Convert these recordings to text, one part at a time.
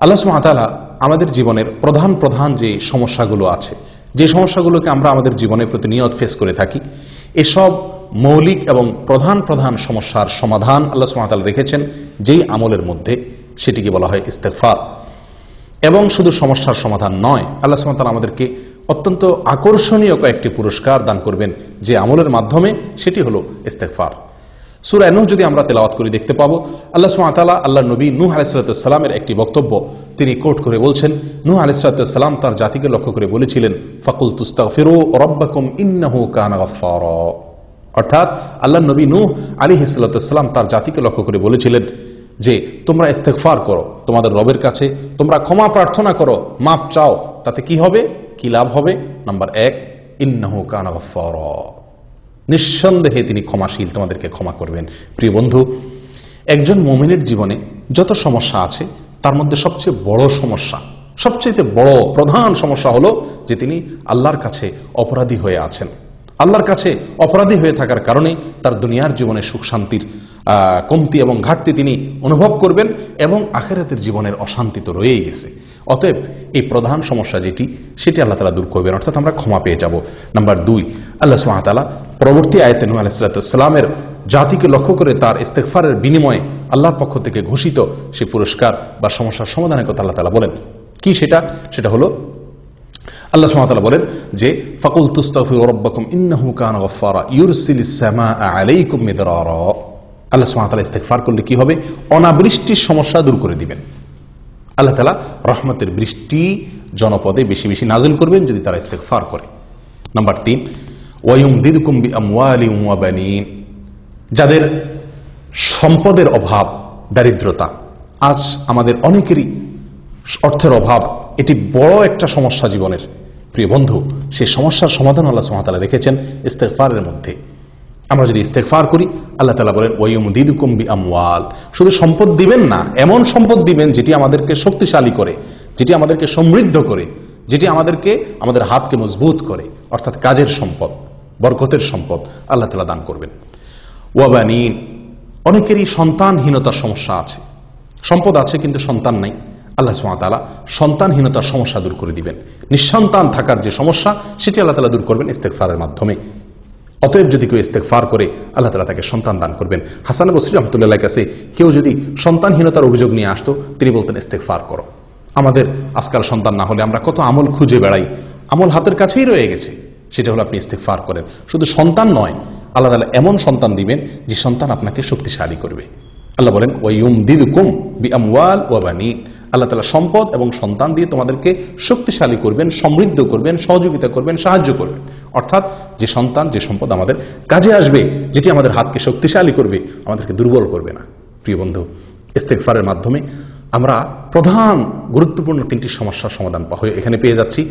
আল্লাহ সুবহানাহু ওয়া তাআলা আমাদের জীবনের প্রধান প্রধান যে সমস্যাগুলো আছে, যে সমস্যাগুলোকে আমরা আমাদের জীবনে প্রতিনিয়ত ফেস করে থাকি, এসব মৌলিক এবং প্রধান প্রধান সমস্যার সমাধান আল্লাহ সুবহানাহু ওয়া তাআলা রেখেছেন যেই আমলের মধ্যে, সেটিকে বলা হয় ইস্তেগফার। এবং শুধু সমস্যার সমাধান নয়, আল্লাহ সুবহানাহু ওয়া তাআলা আমাদেরকে অত্যন্ত আকর্ষণীয় কয়েকটি পুরস্কার দান করবেন যে আমলের মাধ্যমে, সেটি হলো ইস্তেগফার। সূরা নূহ যদি আমরা তেলাওয়াত করি দেখতে পাবো আল্লাহ সুবহানাহু ওয়া তাআলা আল্লাহর নবী নূহ আলাইহিস সালামের একটি বক্তব্য তিনি কোট করে বলছেন, নূহ আলাইহিস সালাম তার জাতিকে লক্ষ্য করে বলেছিলেন, ফাকুলতু ইস্তাগফিরু রাব্বাকুম ইন্নাহু কানা গাফফারা। অর্থাৎ আল্লাহর নবী নূহ আলাইহিস সালাম তার জাতিকে লক্ষ্য করে বলেছিলেন যে তোমরা ইস্তেগফার করো, তোমাদের রবের কাছে তোমরা ক্ষমা প্রার্থনা করো, মাপ চাও, তাতে কি হবে, কি লাভ হবে? নাম্বার 1, ইন্নাহু কানা গাফফারা, নিঃসন্দেহে তিনি ক্ষমাশীল, তোমাদেরকে ক্ষমা করবেন। প্রিয় বন্ধু, একজন মুমিনের জীবনে যত সমস্যা আছে তার মধ্যে সবচেয়ে বড় সমস্যা, সবচেয়ে বড় প্রধান সমস্যা হলো যে তিনি আল্লাহর কাছে অপরাধী হয়ে আছেন। আল্লাহর কাছে অপরাধী হয়ে থাকার কারণে তার দুনিয়ার জীবনে সুখ শান্তির কমতি এবং ঘাটতি তিনি অনুভব করবেন এবং আখিরাতের জীবনের অশান্তি তো রয়েই গেছে। অতএব এই প্রধান সমস্যা যেটি, সেটি আল্লাহ তাআলা দূর করবেন, অর্থাৎ আমরা ক্ষমা পেয়ে যাব। নাম্বার 2, আল্লাহ সুবহানাহু ওয়া তাআলা পরবর্তী আয়াতে নূহ আলাইহিস সালামের জাতিকে লক্ষ্য করে তার ইস্তেগফারের বিনিময়ে আল্লাহর পক্ষ থেকে ঘোষিত সেই পুরস্কার বা সমস্যার সমাধানের কথা আল্লাহ তাআলা বলেন। কি সেটা? সেটা হলো আল্লাহ সুবহানাহু ওয়া তাআলা বলেন যে ফাকুলতু ইস্তাগফিরু রাব্বাকুম ইন্নাহু কানা গাফফারা ইউরসিলিস সামাআ আলাইকুম মিদরারা। আল্লাহ সুবহানাহু ওয়া তাআলা ইস্তেগফার করলে কি হবে? অনাবৃষ্টির সমস্যা দূর করে দিবেন। আল্লাহ তাআলা রহমতের বৃষ্টি জনপদে বেশি বেশি নাজিল করবেন যদি তারা ইস্তেগফার করে। নাম্বার 3, ওয়ায়ুমদিদকুম বিআমওয়ালিন ওয়া বানিন। যাদের সম্পদের অভাব, দারিদ্রতা, আজ আমাদের অনেকেরই অর্থের অভাব, এটি বড় একটা সমস্যা জীবনের। প্রিয় বন্ধু, সেই সমস্যার সমাধান আল্লাহ সুবহানাহু ওয়া তাআলা রেখেছেন ইস্তেগফারের মধ্যে। আমরা যদি ইস্তেগফার করি, আল্লাহ তাআলা বলেন ওয়ায়ুমদিদকুম বিআমওয়াল, শুধু সম্পদ দিবেন না, এমন সম্পদ দিবেন যেটি আমাদেরকে শক্তিশালী করে, যেটি আমাদেরকে সমৃদ্ধ করে, যেটি আমাদেরকে আমাদের হাতকে মজবুত করে, অর্থাৎ কাজের সম্পদ, বরকতের সম্পদ আল্লাহ তাআলা দান করবেন। ওয়া বানিন, অনেকেরই সন্তানহীনতার সমস্যা আছে, সম্পদ আছে কিন্তু সন্তান নাই। আল্লাহ সুবহানাহু ওয়া তাআলা সন্তানহীনতার সমস্যা দূর করে দিবেন। নিঃসন্তান থাকার যে সমস্যা, সেটি আল্লাহ তাআলা দূর করবেন ইস্তেগফারের মাধ্যমে। অতএব যদি কেউ ইস্তেগফার করে, আল্লাহ তাআলা তাকে সন্তান দান করবেন। হাসান বসরি রাহমাতুল্লাহর কাছে কেউ যদি সন্তানহীনতার অভিযোগ নিয়ে আসতো, তিনি বলতেন ইস্তেগফার করো। আমাদের আজকাল সন্তান না হলে আমরা কত আমল খুঁজে বেড়াই, আমল হাতের কাছেই রয়ে গেছে, সেটা হলো আপনি ইস্তেগফার করেন। শুধু সন্তান নয়, আল্লাহ তাআলা এমন সন্তান দিবেন যে সন্তান আপনাকে শক্তিশালী করবে। আল্লাহ বলেন ওয়ায়ুমদিদকুম বিআমওয়াল ওয়া বানিন, আল্লাহ তাআলা সম্পদ এবং সন্তান দিয়ে তোমাদেরকে শক্তিশালী করবেন, সমৃদ্ধ করবেন, সহযোগিতা করবেন, সাহায্য করবেন। অর্থাৎ যে সন্তান, যে সম্পদ আমাদের কাজে আসবে, যেটি আমাদের হাতকে শক্তিশালী করবে, আমাদেরকে দুর্বল করবে না। প্রিয় বন্ধু, ইস্তেগফারের মাধ্যমে আমরা প্রধান গুরুত্বপূর্ণ 3টি সমস্যার সমাধান এখানে পেয়ে যাচ্ছি।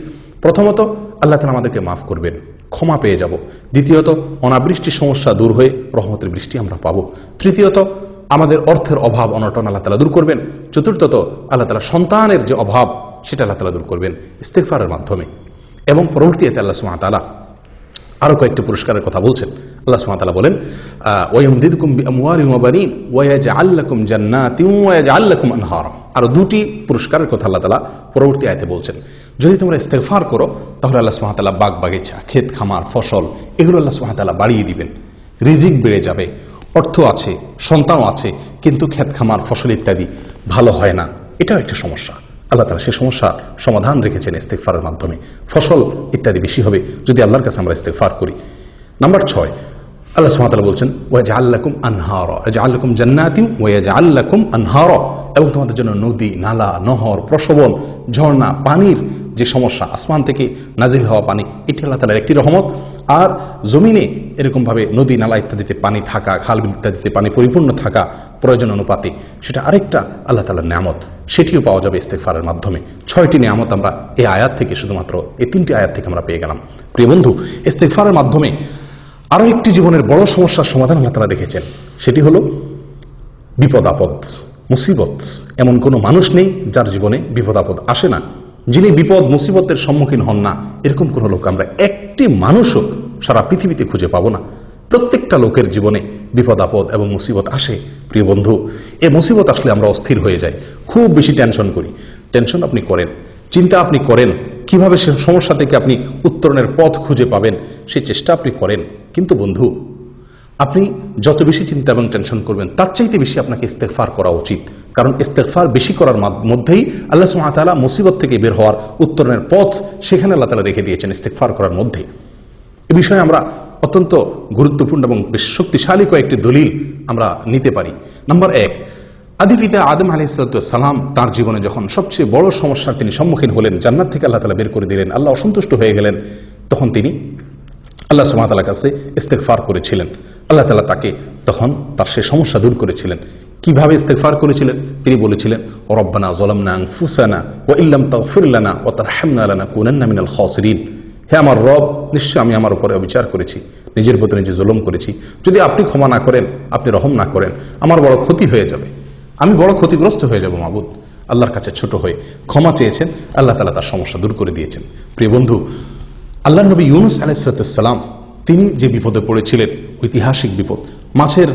প্রথমত, আল্লাহ তাআলা আমাদেরকে মাফ করবেন, ক্ষমা পেয়ে যাব। দ্বিতীয়ত, অনাবৃষ্টির সমস্যা দূর হয়ে রহমতের বৃষ্টি আমরা পাবো। তৃতীয়ত, আমাদের অর্থের অভাব অনটন আল্লাহ তাআলা দূর করবেন। চতুর্থত, আল্লাহ তাআলা সন্তানের যে অভাব, সেটা আল্লাহ তাআলা দূর করবেন ইস্তেগফারের মাধ্যমে। এবং পরবর্তীতে আল্লাহ সুবহানাহু ওয়া তাআলা আরো কয়েকটি পুরস্কারের কথা বলছেন। আল্লাহ সুবহানাহু ওয়া তাআলা বলেন ওয়ায়ুমদিদকুম বিআমওয়ালিন ওয়া বানিন ওয়া ইয়াজআল লাকুম জান্নাতিন ওয়া ইয়াজআল লাকুম আনহারা। আরো 2টি পুরস্কারের কথা আল্লাহ তাআলা পরবর্তী আয়াতে বলছেন। যদি তোমরা ইস্তেগফার করো, তাহলে আল্লাহ সুবহানাহু ওয়া তাআলা বাগ বাগিচা, ক্ষেত খামার, ফসল, এগুলো আল্লাহ সুবহানাহু ওয়া তাআলা বাড়িয়ে দিবেন। রিজিক বেড়ে যাবে, অর্থ আছে, সন্তানও আছে, কিন্তু ক্ষেত খামার, ফসল ইত্যাদি ভালো হয় না, এটাও একটা সমস্যা। আল্লাহ তাআলা সেই সমস্যার সমাধান রেখেছেন ইস্তেগফারের মাধ্যমে। ফসল ইত্যাদি বেশি হবে যদি আল্লাহর কাছে আমরা ইস্তেগফার করি। নাম্বার 6, আল্লাহ সুবহানাহু ওয়া তাআলা বলছেন ওয়াজআল লাকুম আনহারা, ইয়াজআল লাকুম জান্নাতিন ওয়া ইয়াজআল লাকুম আনহারা, এবং তোমাদের জন্য নদী, নালা, নহর, প্রশবন, ঝর্ণা, পানির যে সমস্যা, আসমান থেকে নাজিল হওয়া পানি, এটি আল্লাহ তাআলার একটি রহমত। আর জমিনে এরকমভাবে নদী, নালা ইত্যাদিতে পানি থাকা, খাল বিল ইত্যাদিতে পানি পরিপূর্ণ থাকা প্রয়োজন অনুপাতে, সেটা আরেকটা আল্লাহ তাআলার নিয়ামত, সেটিও পাওয়া যাবে ইস্তেগফারের মাধ্যমে। 6টি নিয়ামত আমরা এই আয়াত থেকে, শুধুমাত্র এই 3টি আয়াত থেকে আমরা পেয়ে গেলাম। প্রিয় বন্ধু, ইস্তেগফারের মাধ্যমে আরো একটি জীবনের বড় সমস্যার সমাধান আল্লাহ তাআলা রেখেছেন, সেটি হলো বিপদ আপদ, মুসিবত। এমন কোনো মানুষ নেই যার জীবনে বিপদ আপদ আসে না, যিনি বিপদ মুসিবতের সম্মুখীন হন না, এরকম কোনো লোক আমরা একটি মানুষও সারা পৃথিবীতে খুঁজে পাবো না। প্রত্যেকটা লোকের জীবনে বিপদ আপদ এবং মুসিবত আসে প্রিয় বন্ধু। এই মুসিবত আসলে আমরা অস্থির হয়ে যাই, খুব বেশি টেনশন করি। টেনশন আপনি করেন, চিন্তা আপনি করেন, কিভাবে সে সমস্যা থেকে আপনি উত্তরণের পথ খুঁজে পাবেন সেই চেষ্টা আপনি করেন। কিন্তু বন্ধু, আপনি যত বেশি চিন্তা এবং টেনশন করবেন তার চাইতে বেশি আপনাকে ইস্তেগফার করা উচিত। কারণ ইস্তেগফার বেশি করার মধ্যেই আল্লাহ সুবহানাহু ওয়া তাআলা মুসিবত থেকে বের হওয়ার উত্তরণের পথ সেখানে আল্লাহ তাআলা রেখে দিয়েছেন ইস্তেগফার করার মধ্যে। এ বিষয়ে আমরা অত্যন্ত গুরুত্বপূর্ণ এবং বেশ শক্তিশালী কয়েকটি দলিল আমরা নিতে পারি। নম্বর 1, আদিপিতা আদম আলাইহিস সালাম তার জীবনে যখন সবচেয়ে বড় সমস্যার তিনি সম্মুখীন হলেন, জান্নাত থেকে আল্লাহ তাআলা বের করে দিলেন, আল্লাহ অসন্তুষ্ট হয়ে গেলেন, তখন তিনি আল্লাহ সুবহানাহু ওয়া তাআলার কাছে ইস্তেগফার করেছিলেন। আল্লাহ তাআলা তাকে তখন তার সেই সমস্যা দূর করেছিলেন। কিভাবে ইস্তেগফার করেছিলেন? তিনি বলেছিলেন, রব্বানা যালামনা আনফুসানা ওয়া ইল্লাম তাগফির লানা ওয়া তারহামনা লানাকুনান্না মিনাল খাসিরিন। হে আমার রব, নিশ্চয় আমি আমার উপরে অবিচার করেছি, নিজের প্রতি নিজে জুলুম করেছি। যদি আপনি ক্ষমা না করেন, আপনি রহম না করেন, আমার বড় ক্ষতি হয়ে যাবে, আমি বড় ক্ষতিগ্রস্ত হয়ে যাব মাবুদ। আল্লাহর কাছে ছোট হয়ে ক্ষমা চেয়েছেন, আল্লাহ তাআলা তার সমস্যা দূর করে দিয়েছেন। প্রিয় বন্ধু, আল্লাহর নবী ইউনুস আলাইহিস সালাম তিনি যে বিপদে পড়েছিলেন, ঐতিহাসিক বিপদ, মাছের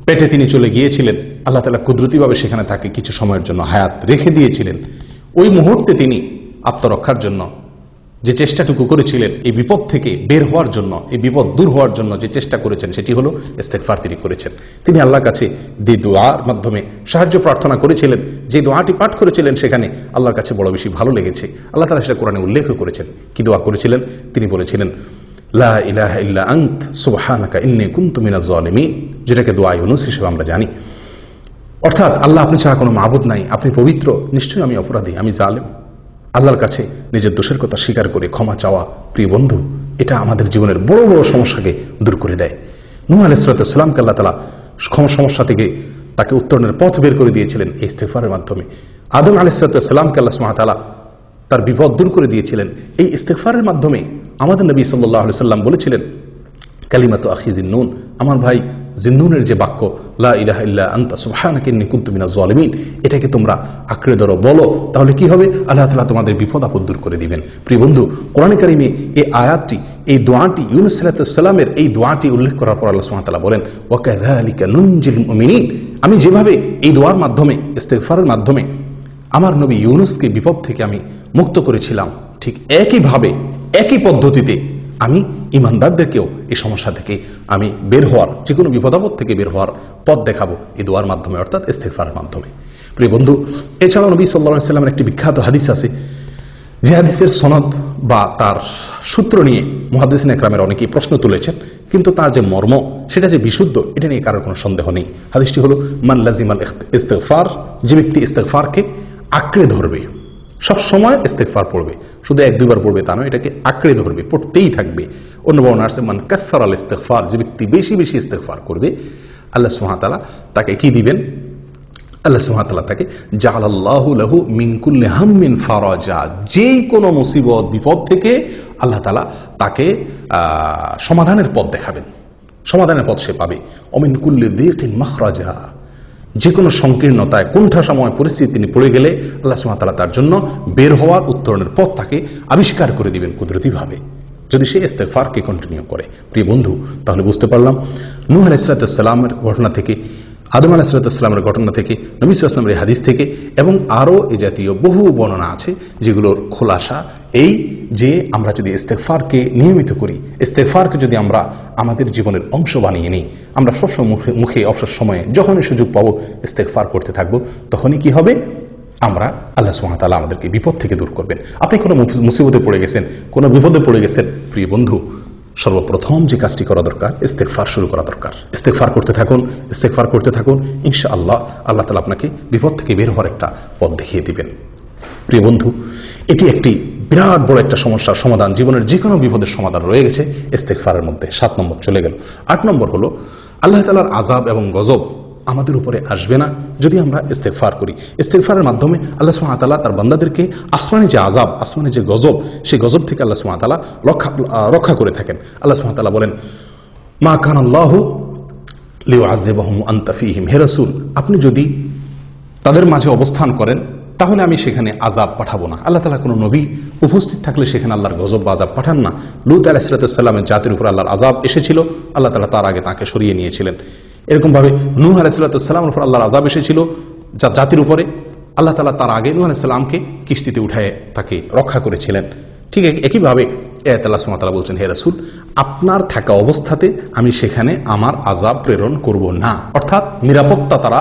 পেটে তিনি চলে গিয়েছিলেন, আল্লাহ তাআলা কুদরতিভাবে সেখানে তাকে কিছু সময়ের জন্য হায়াত রেখে দিয়েছিলেন। ওই মুহূর্তে তিনি আত্মরক্ষার জন্য যে চেষ্টাটুকু করেছিলেন, এই বিপদ থেকে বের হওয়ার জন্য, এই বিপদ দূর হওয়ার জন্য যে চেষ্টা করেছেন সেটি হলো ইস্তেগফার তিনি করেছেন। তিনি আল্লাহর কাছে যে দোয়ার মাধ্যমে সাহায্য প্রার্থনা করেছিলেন, যে দোয়াটি পাঠ করেছিলেন, সেখানে আল্লাহর কাছে বড় বেশি ভালো লেগেছে। আল্লাহ তাআলা সেটা কোরআনে উল্লেখ করেছেন। কি দোয়া করেছিলেন? তিনি বলেছিলেন, লা ইলাহা ইল্লা আনত সুবহানাকা ইন্নী কুনতু মিনাজ জালিমিন, যেটাকে দোয়া ইউনুস হিসেবে আমরা জানি। অর্থাৎ আল্লাহ আপনি ছাড়া কোনো মাবুদ নাই, আপনি পবিত্র, নিশ্চয়ই আমি অপরাধী, আমি জালেম। আল্লাহর কাছে নিজের দোষের কথা স্বীকার করে ক্ষমা চাওয়া, প্রিয় বন্ধু, এটা আমাদের জীবনের বড় বড় সমস্যাকে দূর করে দেয়। নূহ আলাইহিস সালামকে আল্লাহ তাআলা সমস্যা থেকে তাকে উত্তরণের পথ বের করে দিয়েছিলেন এই ইস্তেগফারের মাধ্যমে। আদম আলাইহিস সালামকে আল্লাহ সুবহানাহু ওয়া তাআলা তার বিপদ দূর করে দিয়েছিলেন এই ইস্তেগফারের মাধ্যমে। আমাদের নবী সাল্লাল্লাহু আলাইহি সাল্লাম বলেছিলেন, কালিমাতু আখি জিন্নুন, আমার ভাই জিন্নুনের যে বাক্য, লা ইলাহা ইল্লা আনতা সুবহানাকা ইন্নী কুনতু মিনাজ জালিমিন, এটাকে তোমরা আঁকড়ে ধরো, বলো, তাহলে কি হবে? আল্লাহ তাআলা তোমাদের বিপদ আপদ দূর করে দিবেন। প্রিয় বন্ধু, কোরআনে কারিমে এই আয়াতটি, এই দোয়াটি, ইউনুস আলাইহিস সালামের এই দোয়াটি উল্লেখ করার পর আল্লাহ সুবহানাহু ওয়া তাআলা বলেন, ওয়া কাযালিকা নুনজিল মুমিনিন, আমি যেভাবে এই দোয়ার মাধ্যমে, ইস্তেগফারের মাধ্যমে আমার নবী ইউনুসকে বিপদ থেকে আমি মুক্ত করেছিলাম, ঠিক একইভাবে, একই পদ্ধতিতে আমি ইমানদারদেরকেও এই সমস্যা থেকে আমি বের হওয়ার, যে কোনো বিপদাপদ থেকে বের হওয়ার পথ দেখাবো এই দোয়ার মাধ্যমে, অর্থাৎ ইস্তেগফারের মাধ্যমে। প্রিয় বন্ধু, এছাড়াও নবী সাল্লাল্লাহু আলাইহি ওয়াসাল্লামের একটি বিখ্যাত হাদিস আছে, যে হাদিসের সনদ বা তার সূত্র নিয়ে মুহাদ্দিসিন ইকরামের অনেকেই প্রশ্ন তুলেছেন, কিন্তু তার যে মর্ম, সেটা যে বিশুদ্ধ, এটা নিয়ে কারোর কোনো সন্দেহ নেই। হাদিসটি হলো, মান লাজিমাল ইস্তেগফার, যে ব্যক্তি ইস্তেগফারকে আঁকড়ে ধরবে, সব সময় ইস্তেগফার পড়বে, শুধু এক দুইবার পড়বে তা নয়, এটাকে আঁকড়ে ধরবে, পড়তেই থাকবে। অন্য বর্ণনা আছে, মান কাসসারাল ইস্তেগফার, যে ব্যক্তি বেশি বেশি ইস্তেগফার করবে, আল্লাহ সুবহানাহু ওয়া তাআলা তাকে কি দিবেন? আল্লাহ সুবহানাহু ওয়া তাআলা তাকে জাআলাল্লাহু লাহু মিন কুল্লি হাম্মিন ফারাজা, যেই কোনো মুসিবত বিপদ থেকে আল্লাহ তাআলা তাকে সমাধানের পথ দেখাবেন, সমাধানের পথ সে পাবে। ওমিন কুল্লি যিকিন মাখরাজা, যে কোনো সংকীর্ণতায়, কুণ্ঠাসময় পরিস্থিতি তিনি পড়ে গেলে আল্লাহ সুবহানাহু ওয়া তাআলা তার জন্য বের হওয়ার, উত্তরণের পথ তাকে আবিষ্কার করে দিবেন কুদরতিভাবে, যদি সে ইস্তেগফারকে কন্টিনিউ করে। প্রিয় বন্ধু, তাহলে বুঝতে পারলাম নূহ আলাইহিস সালামের ঘটনা থেকে, আদম আলাইহিস সালামের ঘটনা থেকে, নবী সাল্লাল্লাহু আলাইহি ওয়াসাল্লামের এই হাদিস থেকে, এবং আরও এ জাতীয় বহু বর্ণনা আছে যেগুলোর খোলাসা এই, যে আমরা যদি ইস্তেগফারকে নিয়মিত করি, ইস্তেগফারকে যদি আমরা আমাদের জীবনের অংশ বানিয়ে নিই, আমরা সবসময় মুখে অবসর সময়ে যখনই সুযোগ পাবো ইস্তেগফার করতে থাকবো, তখনই কি হবে? আমরা, আল্লাহ সুবহানাহু ওয়া তাআলা আমাদেরকে বিপদ থেকে দূর করবেন। আপনি কোনো মুসিবতে পড়ে গেছেন, কোনো বিপদে পড়ে গেছেন, প্রিয় বন্ধু, সর্বপ্রথম যে কাজটি করা দরকার, ইস্তেগফার শুরু করা দরকার। ইস্তেগফার করতে থাকুন, ইস্তেগফার করতে থাকুন, ইনশাআল্লাহ আল্লাহ তাআলা আপনাকে বিপদ থেকে বের হওয়ার একটা পথ দেখিয়ে দিবেন। প্রিয় বন্ধু, এটি একটি বিরাট বড় একটা সমস্যার সমাধান, জীবনের যে কোনো বিপদের সমাধান রয়ে গেছে ইস্তেগফারের মধ্যে। 7 নম্বর চলে গেল। 8 নম্বর হলো, আল্লাহ তাআলার আযাব এবং গজব আমাদের উপরে আসবে না যদি আমরা ইস্তেগফার করি। ইস্তেগফারের মাধ্যমে আল্লাহ সুবহানাহু ওয়া তাআলা তার বান্দাদেরকে আসমানি যে আযাব, আসমানি যে গজব, সেই গজব থেকে আল্লাহ সুবহানাহু ওয়া তাআলা রক্ষা করে থাকেন। আল্লাহ সুবহানাহু ওয়া তাআলা বলেন, মা কানাল্লাহু লিউআযিবাহুম ওয়া আনতা ফীহিম, হে রাসূল, আপনি যদি তাদের মাঝে অবস্থান করেন তাহলে আমি সেখানে আযাব পাঠাবো না। আল্লাহ তাআলা কোনো নবী উপস্থিত থাকলে সেখানে আল্লাহর গজব বা আযাব পাঠান না। লূত আলাইহিস সালামের জাতির উপর আল্লাহর আযাব এসেছিল, আল্লাহ তাআলা তার আগে তাকে সরিয়ে নিয়েছিলেন। এরকমভাবে নূহ আলাইহিস সালামের উপর আল্লাহর আযাব এসেছিল জাতির উপরে, আল্লাহ তাআলা তার আগে নূহ আলাইহিস সালামকে কিস্তিতে উঠায় তাকে রক্ষা করেছিলেন। ঠিক একইভাবে আল্লাহ সুবহানাহু ওয়া তাআলা বলছেন, হে রাসূল, আপনার থাকা অবস্থাতে আমি সেখানে আমার আযাব প্রেরণ করব না। অর্থাৎ নিরাপত্তা তারা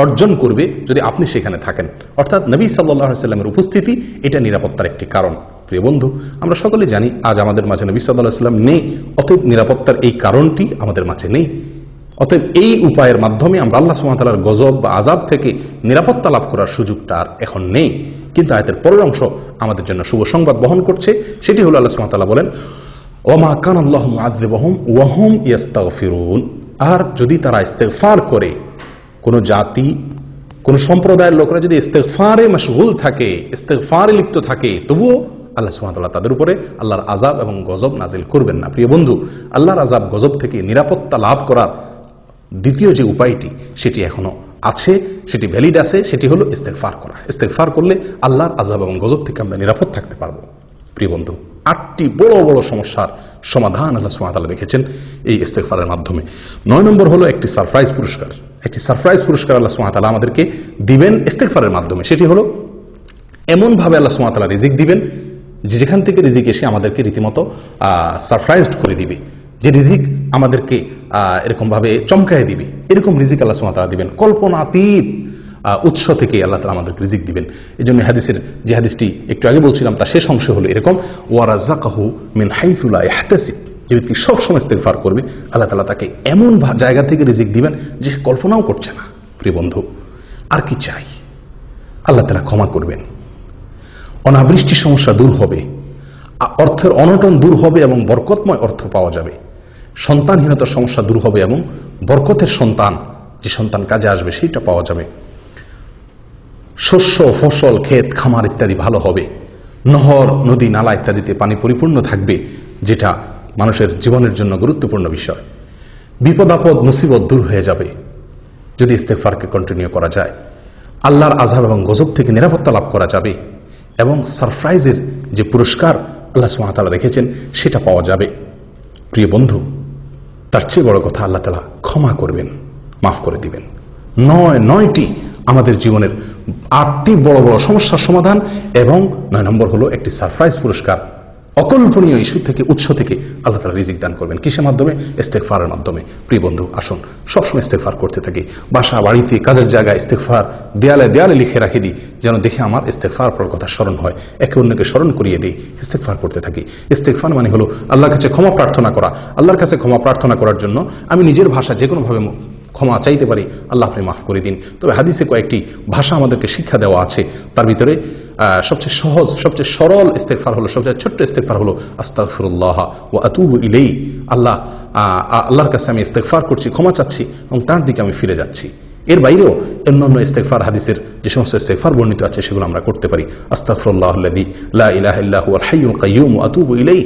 অর্জন করবে যদি আপনি সেখানে থাকেন। অর্থাৎ নবী সাল্লাল্লাহু আলাইহি সাল্লামের উপস্থিতি এটা নিরাপত্তার একটি কারণ। প্রিয় বন্ধু, আমরা সকলে জানি আজ আমাদের মাঝে নবী সাল্লাল্লাহু আলাইহি সাল্লাম নেই, অতএব নিরাপত্তার এই কারণটি আমাদের মাঝে নেই। অতএব এই উপায়ের মাধ্যমে আমরা আল্লাহ সুবহানাহু ওয়া তাআলার গজব বা আযাব থেকে নিরাপত্তা লাভ করার সুযোগটা আর এখন নেই। কিন্তু আয়াতের পরের অংশ আমাদের জন্য শুভ সংবাদ বহন করছে। সেটি হলো আল্লাহ সুবহানাহু ওয়া তাআলা বলেন, ওমা কানা আল্লাহু মুআযযিবাহুম ওয়া হুম ইস্তাগফিরুন। আর যদি তারা ইস্তেগফার করে, কোনো জাতি কোনো সম্প্রদায়ের লোকরা যদি ইস্তেগফারে মশগুল থাকে, ইস্তেগফারে লিপ্ত থাকে, তবুও আল্লাহ সুবহানাহু ওয়া তাআলা তাদের উপরে আল্লাহর আযাব এবং গজব নাজিল করবেন না। প্রিয় বন্ধু, আল্লাহর আযাব গজব থেকে নিরাপত্তা লাভ করার দ্বিতীয় যে উপায়টি সেটি এখনো আছে, সেটি ভ্যালিড আছে, সেটি হলো ইস্তেগফার করা। ইস্তেগফার করলে আল্লাহর আযাব এবং গজব থেকে আমরা নিরাপদ থাকতে পারবো। প্রিয় বন্ধু, 8টি বড় বড় সমস্যার সমাধান আল্লাহ সুবহানাহু ওয়া তাআলা রেখেছেন এই ইস্তেগফারের মাধ্যমে। 9 নম্বর হলো একটি সারপ্রাইজ পুরস্কার। একটি সারপ্রাইজ পুরস্কার আল্লাহ সুবহানাহু ওয়া তাআলা আমাদেরকে দিবেন ইস্তেগফারের মাধ্যমে। সেটি হলো এমনভাবে আল্লাহ সুবহানাহু ওয়া তাআলা রিজিক দিবেন যে যেখান থেকে রিজিক এসে আমাদেরকে রীতিমতো সারপ্রাইজড করে দিবে, যে রিজিক আমাদেরকে এরকমভাবে চমকায় দিবে, এরকম রিজিক আল্লাহ সুবহানাহু ওয়া তাআলা দিবেন। কল্পনাতীত উৎস থেকে আল্লাহ তাআলা আমাদেরকে রিজিক দিবেন। এই জন্য হাদিসের যে হাদিসটি একটু আগে বলছিলাম তার শেষ অংশ হলো এরকম, ওয়ারাযাকাহু মিন হাইসু লা ইয়াহতাসিব। যে ব্যক্তি সবসময় ইস্তেগফার করবে আল্লাহ তাআলা তাকে এমন জায়গা থেকে রিজিক দিবেন যে সে কল্পনাও করছে না। প্রিয় বন্ধু, আর কি চাই? আল্লাহ তাআলা ক্ষমা করবেন, অনাবৃষ্টির সমস্যা দূর হবে, অর্থের অনটন দূর হবে এবং বরকতময় অর্থ পাওয়া যাবে, সন্তানহীনতার সমস্যা দূর হবে এবং বরকতের সন্তান, যে সন্তান কাজে আসবে সেইটা পাওয়া যাবে, শস্য ফসল ক্ষেত খামার ইত্যাদি ভালো হবে, নহর নদী নালা ইত্যাদিতে পানি পরিপূর্ণ থাকবে, যেটা মানুষের জীবনের জন্য গুরুত্বপূর্ণ বিষয়, বিপদ আপদ মুসিবত দূর হয়ে যাবে যদি ইস্তেগফারকে কন্টিনিউ করা যায়, আল্লাহর আযাব এবং গজব থেকে নিরাপত্তা লাভ করা যাবে এবং সারপ্রাইজের যে পুরস্কার আল্লাহ সুবহানাহু ওয়া তাআলা রেখেছেন সেটা পাওয়া যাবে। প্রিয় বন্ধু, তার চেয়ে বড় কথা আল্লাহ তাআলা ক্ষমা করবেন, মাফ করে দিবেন। 9টি আমাদের জীবনের 8টি বড় বড় সমস্যার সমাধান এবং 9 নম্বর হলো একটি সারপ্রাইজ পুরস্কার। অকল্পনীয় ইস্যু থেকে, উৎস থেকে আল্লাহ তাআলা রিজিক দান করবেন। কিসের মাধ্যমে? ইস্তেগফারের মাধ্যমে। প্রিয় বন্ধু, আসুন সবসময় ইস্তেগফার করতে থাকি। বাসা বাড়িতে কাজের জায়গায় ইস্তেগফার দেয়ালে দেয়ালে লিখে রাখে দিই, যেন দেখে আমার ইস্তেগফার করার কথা স্মরণ হয়, একে অন্যকে স্মরণ করিয়ে দিই, ইস্তেগফার করতে থাকি। ইস্তেগফার মানে হলো আল্লাহর কাছে ক্ষমা প্রার্থনা করা। আল্লাহর কাছে ক্ষমা প্রার্থনা করার জন্য আমি নিজের ভাষা যে কোনোভাবে ক্ষমা চাইতে পারি, আল্লাহ আপনি মাফ করে দিন। তবে হাদিসে কয়েকটি ভাষা আমাদেরকে শিক্ষা দেওয়া আছে, তার ভিতরে সবচেয়ে সহজ, সবচেয়ে সরল ইস্তেগফার হলো, সবচেয়ে ছোট্ট ইস্তেগফার হলো আস্তাগফিরুল্লাহ ওয়া আতুবু ইলাইহি। আল্লাহর কাছে আমি ইস্তেগফার করছি, ক্ষমা চাচ্ছি এবং তার দিকে আমি ফিরে যাচ্ছি। এর বাইরেও অন্যান্য ইস্তেগফার হাদিসের যে সমস্ত ইস্তেগফার বর্ণিত আছে সেগুলো আমরা করতে পারি। আস্তাগফিরুল্লাহাল্লাযী লা ইলাহা ইল্লা হুয়াল হাইয়ুল কাইয়্যুম ওয়া আতুবু ইলাইহি।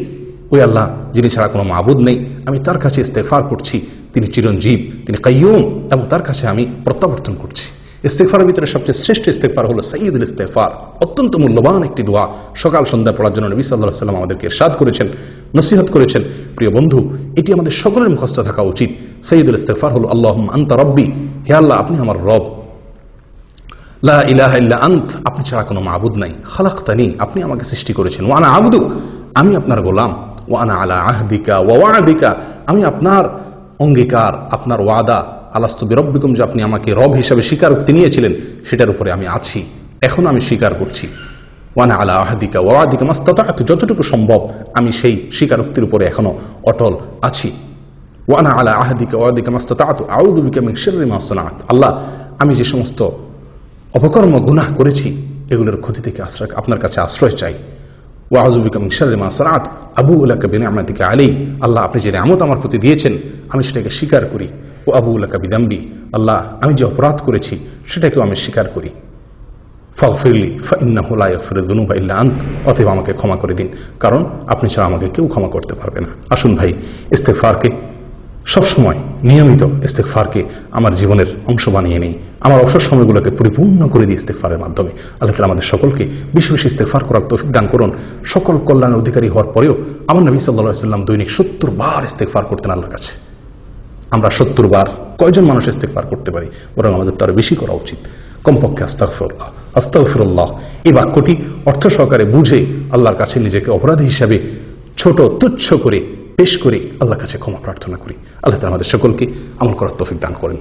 ওই আল্লাহ যিনি ছাড়া কোনো মাবুদ নেই, আমি তার কাছে ইস্তেগফার করছি, তিনি চিরঞ্জীব, তিনি কাইয়্যুম, এবং তার কাছে আমি প্রত্যাবর্তন করছি। ইস্তেগফারের ভিতরে সবচেয়ে শ্রেষ্ঠ ইস্তেগফার হলো সাইয়্যিদুল ইস্তেগফার। অত্যন্ত মূল্যবান একটি দোয়া, সকাল সন্ধ্যা পড়ার জন্য নবী সাল্লাল্লাহু আলাইহি ওয়াসাল্লাম আমাদেরকে ইরশাদ করেছেন, নসিহত করেছেন। প্রিয় বন্ধু, এটি আমাদের সকলের মুখস্থ থাকা উচিত। সাইয়্যিদুল ইস্তেগফার হলো আল্লাহুম্মা আনতা রাব্বি, হে আল্লাহ আপনি আমার রব, লা ইলাহা ইল্লা আন্ত, আপনি ছাড়া কোনো মাবুদ নাই, খালাকতানি, আপনি আমাকে সৃষ্টি করেছেন, ওয়া আনা আবদুক, আমি আপনার গোলাম, ওয়া আনা আলা আহদিকা ওয়া ওয়াদিকা, আমি আপনার অঙ্গীকার, আপনার ওয়াদা, আলাস্তু বিরব্বিকুম, যে আপনি আমাকে রব হিসাবে স্বীকারোক্তি নিয়েছিলেন সেটার উপরে আমি আছি, এখন আমি স্বীকার করছি। ওয়ানা আলা আহদিকা ওয়া ওয়াদিকা মাস্তাতা'তু, যতটুকু সম্ভব আমি সেই স্বীকারোক্তির উপরে এখনো অটল আছি। ওয়ানা আলা আহদিকা ওয়া ওয়াদিকা মাস্তাতা'তু আউযু বিকা মিন শাররি মা সানা'ত, আল্লাহ আমি যে সমস্ত অপকর্ম গুনাহ করেছি এগুলোর ক্ষতি থেকে আপনার কাছে আশ্রয় চাই। ওয়া আউযু বিকা মিন শাররি মা সানা'ত আবুউ লাকা বিনি'মাতিকা আলাইহি, আল্লাহ আপনি যে নিয়ামত আমার প্রতি দিয়েছেন আমি সেটাকে স্বীকার করি। ও আবুউ লাকা বিযামবি, আল্লাহ আমি যে অপরাধ করেছি সেটাকেও আমি স্বীকার করি। ফাগফিরলি ফাইন্নাহু লা ইয়াগফিরুয যুনুবা ইল্লা আন্ত, অতএব আমাকে ক্ষমা করে দিন, কারণ আপনি ছাড়া আমাকে কেউ ক্ষমা করতে পারবে না। আসুন ভাই, ইস্তেগফারকে সবসময় নিয়মিত ইস্তেগফারকে আমার জীবনের অংশ বানিয়ে নেই, আমার অবসর সময়গুলোকে পরিপূর্ণ করে দিই ইস্তেগফারের মাধ্যমে। আল্লাহ তাআলা আমাদের সকলকে বেশি বেশি ইস্তেগফার করার তৌফিক দান করুন। সকল কল্যাণের অধিকারী হওয়ার পরেও আমার নবী সাল্লাল্লাহু আলাইহি ওয়াসাল্লাম দৈনিক 70 বার ইস্তেগফার করতেন আল্লাহর কাছে। আমরা 70 বার কয়জন মানুষ ইস্তেগফার করতে পারি? বরং আমাদের তো আরো বেশি করা উচিত। কমপক্ষে আস্তাগফিরুল্লাহ আস্তাগফিরুল্লাহ এই বাক্যটি অর্থ সহকারে বুঝে আল্লাহর কাছে নিজেকে অপরাধী হিসাবে ছোট তুচ্ছ করে পেশ করে আল্লাহর কাছে ক্ষমা প্রার্থনা করি। আল্লাহ তাআলা আমাদের সকলকে আমল করার তৌফিক দান করেন।